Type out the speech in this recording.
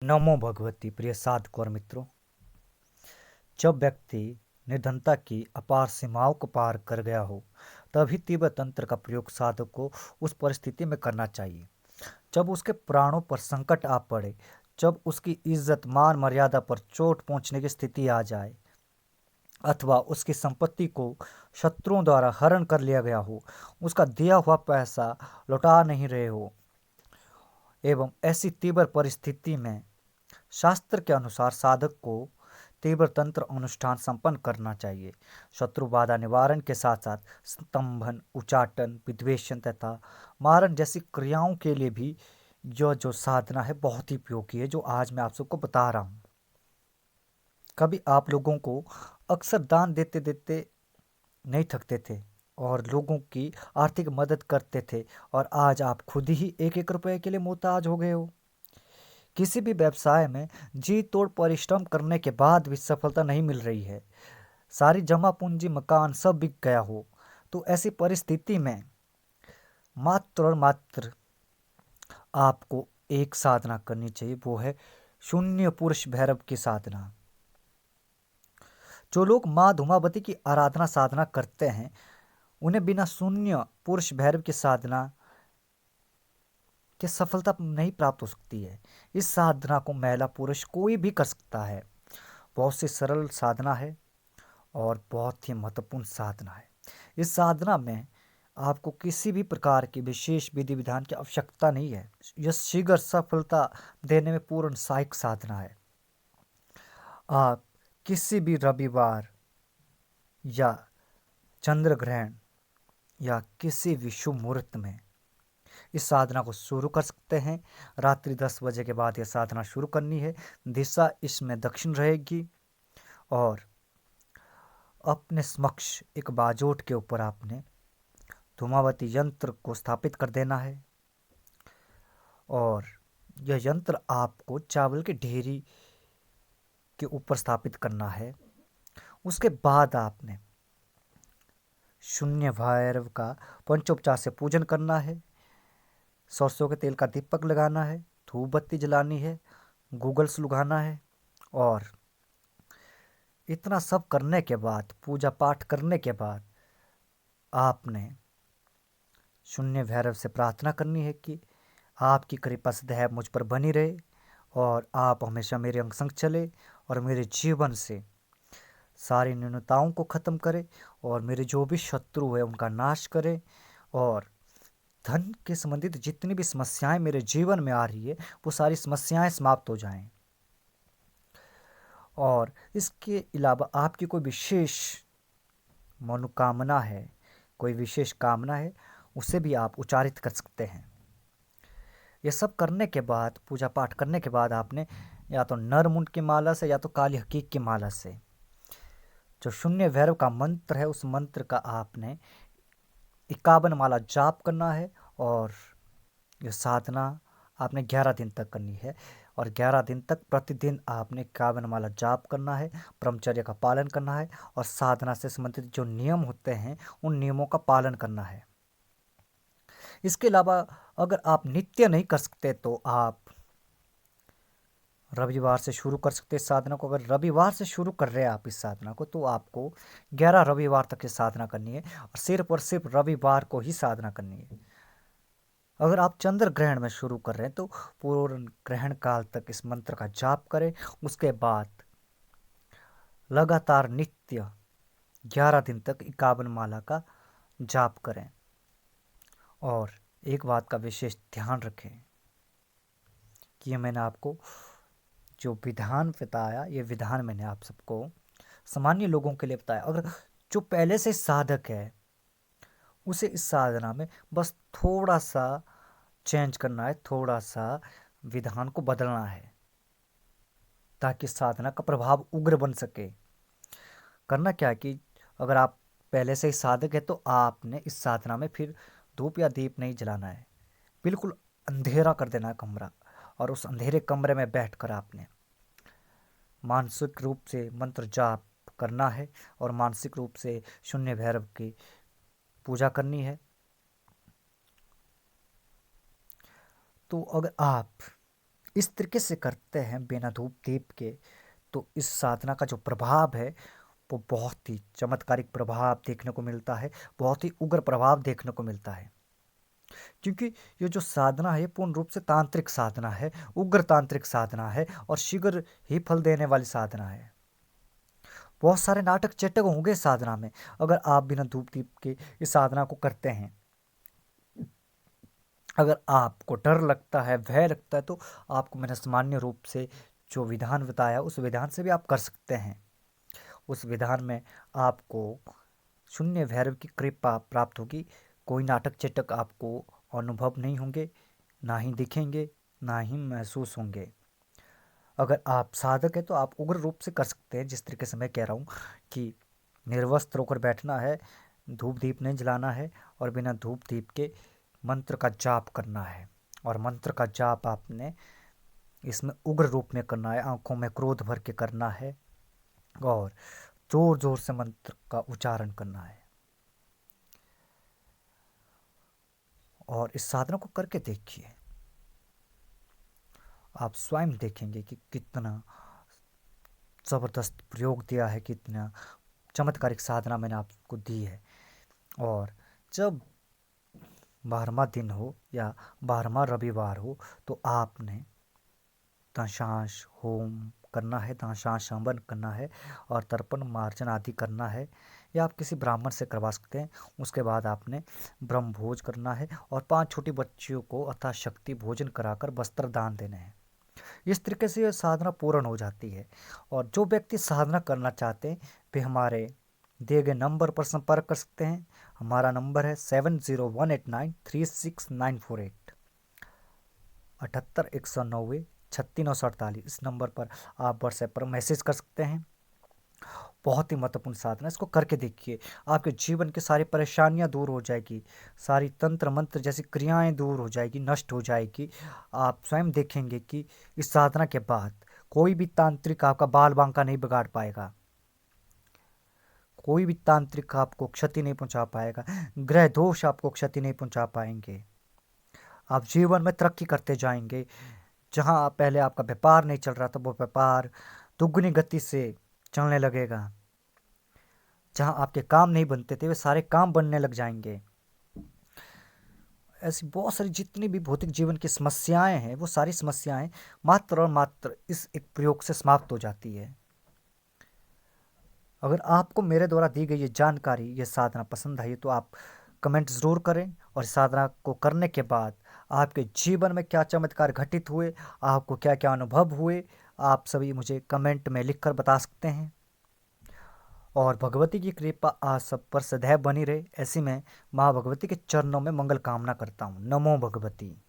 नमो भगवती। प्रिय साधक और मित्रों, जब व्यक्ति निर्धनता की अपार सीमाओं को पार कर गया हो तभी तीव्र तंत्र का प्रयोग साधक को उस परिस्थिति में करना चाहिए जब उसके प्राणों पर संकट आ पड़े, जब उसकी इज्जत मान मर्यादा पर चोट पहुंचने की स्थिति आ जाए अथवा उसकी संपत्ति को शत्रुओं द्वारा हरण कर लिया गया हो, उसका दिया हुआ पैसा लौटा नहीं रहे हो। एवं ऐसी तीव्र परिस्थिति में शास्त्र के अनुसार साधक को तीव्र तंत्र अनुष्ठान संपन्न करना चाहिए। शत्रु बाधा निवारण के साथ साथ स्तंभन, उचाटन, विद्वेषण तथा मारण जैसी क्रियाओं के लिए भी यह जो साधना है बहुत ही उपयोगी है, जो आज मैं आप सबको बता रहा हूँ। कभी आप लोगों को अक्सर दान देते देते नहीं थकते थे और लोगों की आर्थिक मदद करते थे, और आज आप खुद ही एक एक रुपए के लिए मोहताज हो गए हो। किसी भी व्यवसाय में जी तोड़ परिश्रम करने के बाद भी सफलता नहीं मिल रही है, सारी जमा पूंजी मकान सब बिक गया हो, तो ऐसी परिस्थिति में मात्र और मात्र आपको एक साधना करनी चाहिए, वो है शून्य पुरुष भैरव की साधना। जो लोग माँ धूमावती की आराधना साधना करते हैं उन्हें बिना शून्य पुरुष भैरव की साधना के सफलता नहीं प्राप्त हो सकती है। इस साधना को महिला पुरुष कोई भी कर सकता है। बहुत सी सरल साधना है और बहुत ही महत्वपूर्ण साधना है। इस साधना में आपको किसी भी प्रकार की विशेष विधि विधान की आवश्यकता नहीं है। यह शीघ्र सफलता देने में पूर्ण सहायक साधना है। आप किसी भी रविवार या चंद्र ग्रहण या किसी भी शुभ मुहूर्त में इस साधना को शुरू कर सकते हैं। रात्रि 10 बजे के बाद यह साधना शुरू करनी है। दिशा इसमें दक्षिण रहेगी और अपने समक्ष एक बाजोट के ऊपर आपने धूमावती यंत्र को स्थापित कर देना है और यह यंत्र आपको चावल की ढेरी के ऊपर स्थापित करना है। उसके बाद आपने शून्य भैरव का पंचोपचार से पूजन करना है। सरसों के तेल का दीपक लगाना है, धूप बत्ती जलानी है, गूगल्स लुभाना है और इतना सब करने के बाद, पूजा पाठ करने के बाद आपने शून्य भैरव से प्रार्थना करनी है कि आपकी कृपा सदैव मुझ पर बनी रहे और आप हमेशा मेरे अंग संग चले और मेरे जीवन से सारी न्यूनताओं को ख़त्म करें और मेरे जो भी शत्रु है उनका नाश करें और धन के संबंधित जितनी भी समस्याएं मेरे जीवन में आ रही है वो सारी समस्याएं समाप्त हो जाएं। और इसके अलावा आपकी कोई विशेष मनोकामना है, कोई विशेष कामना है, उसे भी आप उच्चारित कर सकते हैं। ये सब करने के बाद, पूजा पाठ करने के बाद आपने या तो नरमुंड की माला से या तो काली हकीक की माला से जो शून्य भैरव का मंत्र है उस मंत्र का आपने 51 माला जाप करना है और यह साधना आपने 11 दिन तक करनी है और 11 दिन तक प्रतिदिन आपने 51 माला जाप करना है, ब्रह्मचर्य का पालन करना है और साधना से संबंधित जो नियम होते हैं उन नियमों का पालन करना है। इसके अलावा अगर आप नित्य नहीं कर सकते तो आप रविवार से शुरू कर सकते हैं इस साधना को। अगर रविवार से शुरू कर रहे हैं आप इस साधना को तो आपको 11 रविवार तक ये साधना करनी है और सिर्फ रविवार को ही साधना करनी है। अगर आप चंद्र ग्रहण में शुरू कर रहे हैं तो पूर्ण ग्रहण काल तक इस मंत्र का जाप करें। उसके बाद लगातार नित्य 11 दिन तक 51 माला का जाप करें। और एक बात का विशेष ध्यान रखें कि ये मैंने आपको जो विधान बताया, ये विधान मैंने आप सबको सामान्य लोगों के लिए बताया। अगर जो पहले से साधक है उसे इस साधना में बस थोड़ा सा चेंज करना है, थोड़ा सा विधान को बदलना है ताकि साधना का प्रभाव उग्र बन सके। करना क्या है कि अगर आप पहले से ही साधक है तो आपने इस साधना में फिर धूप या दीप नहीं जलाना है। बिल्कुल अंधेरा कर देना है कमरा और उस अंधेरे कमरे में बैठकर आपने मानसिक रूप से मंत्र जाप करना है और मानसिक रूप से शून्य भैरव की पूजा करनी है। तो अगर आप इस तरीके से करते हैं बिना धूप दीप के, तो इस साधना का जो प्रभाव है वो बहुत ही चमत्कारिक प्रभाव देखने को मिलता है, बहुत ही उग्र प्रभाव देखने को मिलता है। क्योंकि ये जो साधना है पूर्ण रूप से तांत्रिक साधना है, उग्र तांत्रिक साधना है और शीघ्र ही फल देने वाली साधना है। बहुत सारे नाटक चटक होंगे इस साधना में। अगर आप बिना धूप दीप के इस साधना को करते हैं, अगर आपको डर लगता है, भय लगता है, तो आपको मैंने सामान्य रूप से जो विधान बताया उस विधान से भी आप कर सकते हैं। उस विधान में आपको शून्य भैरव की कृपा प्राप्त होगी। कोई नाटक चटक आपको अनुभव नहीं होंगे, ना ही दिखेंगे, ना ही महसूस होंगे। अगर आप साधक हैं तो आप उग्र रूप से कर सकते हैं, जिस तरीके से मैं कह रहा हूँ कि निर्वस्त्र होकर बैठना है, धूप दीप नहीं जलाना है और बिना धूप दीप के मंत्र का जाप करना है। और मंत्र का जाप आपने इसमें उग्र रूप में करना है, आंखों में क्रोध भर के करना है और जोर जोर से मंत्र का उच्चारण करना है। और इस साधना को करके देखिए, आप स्वयं देखेंगे कि कितना ज़बरदस्त प्रयोग दिया है, कितना चमत्कारिक साधना मैंने आपको दी है। और जब 12वां दिन हो या 12वां रविवार हो तो आपने दशांश होम करना है, दशांश हवन करना है और तर्पण मार्जन आदि करना है, या आप किसी ब्राह्मण से करवा सकते हैं। उसके बाद आपने ब्रह्म भोज करना है और 5 छोटी बच्चियों को अथाह शक्ति भोजन कराकर वस्त्र दान देने हैं। इस तरीके से यह साधना पूर्ण हो जाती है। और जो व्यक्ति साधना करना चाहते हैं वे हमारे दिए गए नंबर पर संपर्क कर सकते हैं। हमारा नंबर है 7018936948, 78 190 36 948। इस नंबर पर आप व्हाट्सएप पर मैसेज कर सकते हैं। बहुत ही महत्वपूर्ण साधना, इसको करके देखिए, आपके जीवन की सारी परेशानियां दूर हो जाएगी, सारी तंत्र मंत्र जैसी क्रियाएं दूर हो जाएगी, नष्ट हो जाएगी। आप स्वयं देखेंगे कि इस साधना के बाद कोई भी तांत्रिक आपका बाल बांका नहीं बिगाड़ पाएगा, कोई भी तांत्रिक आपको क्षति नहीं पहुंचा पाएगा, ग्रह दोष आपको क्षति नहीं पहुंचा पाएंगे। आप जीवन में तरक्की करते जाएंगे। जहां पहले आपका व्यापार नहीं चल रहा था वो व्यापार दुगनी गति से चलने लगेगा। जहां आपके काम नहीं बनते थे वे सारे काम बनने लग जाएंगे। ऐसी बहुत सारी जितनी भी भौतिक जीवन की समस्याएं हैं वो सारी समस्याएं मात्र और मात्र इस एक प्रयोग से समाप्त हो जाती है। अगर आपको मेरे द्वारा दी गई ये जानकारी, ये साधना पसंद आई तो आप कमेंट ज़रूर करें। और इस साधना को करने के बाद आपके जीवन में क्या चमत्कार घटित हुए, आपको क्या क्या अनुभव हुए, आप सभी मुझे कमेंट में लिखकर बता सकते हैं। और भगवती की कृपा आप सब पर सदैव बनी रहे, ऐसी मैं माँ भगवती के चरणों में मंगल कामना करता हूँ। नमो भगवती।